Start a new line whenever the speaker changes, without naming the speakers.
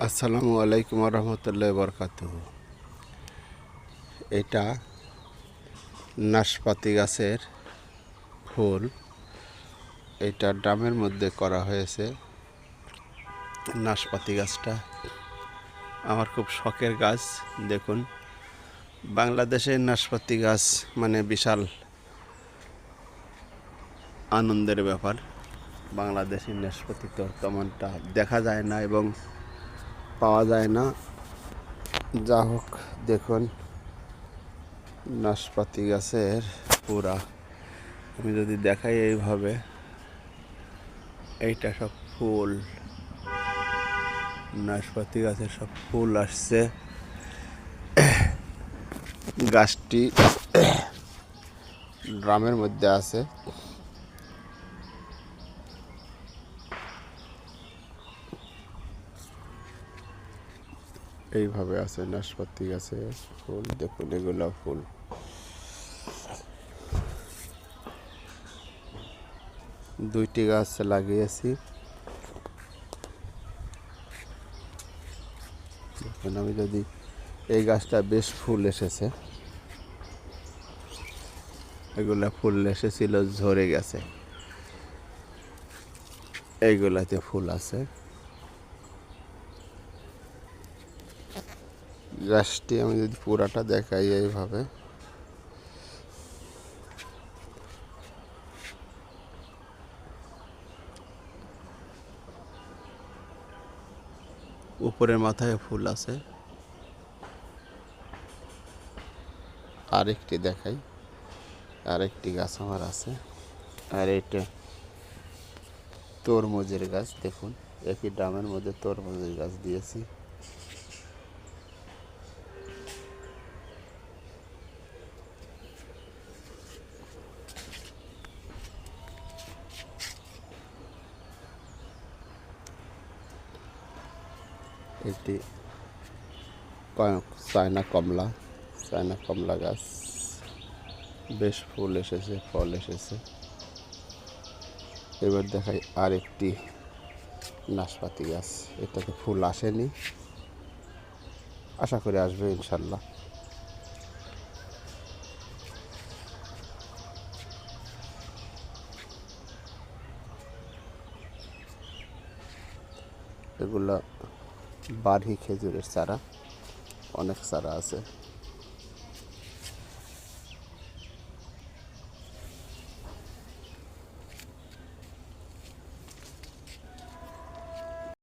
আসসালামু আলাইকুম রহমতুল্লাহ বরকাতুহ। এটা নাশপাতি গাছের ফুল। এটা ড্রামের মধ্যে করা হয়েছে। নাশপাতি গাছটা আমার খুব শখের গাছ। দেখুন, বাংলাদেশে নাশপাতি গাছ মানে বিশাল আনন্দের ব্যাপার। বাংলাদেশি নাশপাতি তো তেমনটা দেখা যায় না এবং পাওয়া যায় না। যা হোক, দেখুন নাশপাতি গাছের পুরা আমি যদি দেখাই এইভাবে, এইটা সব ফুল, নাশপাতি গাছের সব ফুল আসছে। গাছটি ড্রামের মধ্যে আছে। এইভাবে আছে নাশপাতি গাছের ফুল। দেখুন, এগুলো ফুল। দুইটি গাছ লাগিয়েছি। দেখুন, আমি যদি এই গাছটা বেশ ফুল এসেছে, এগুলা ফুল এসেছিল, ঝরে গেছে। এইগুলাতে ফুল আছে। গাছটি আমি যদি পুরাটা দেখাই এইভাবে, উপরের মাথায় ফুল আছে। আরেকটি দেখাই, আরেকটি গাছ আমার আছে। আর এটা তরমুজের গাছ। দেখুন, একই ড্রামের মধ্যে তরমুজের গাছ দিয়েছি। এটি চায়না কমলা, চায়না কমলা গাছ। বেশ ফুল এসেছে, ফল এসেছে। এবার দেখাই আরেকটি নাশপাতি গাছ। এটাতে ফুল আসেনি, আশা করি আসবে ইনশাল্লাহ। এগুলা বার্হি খেজুরের চারা, অনেক চারা আছে।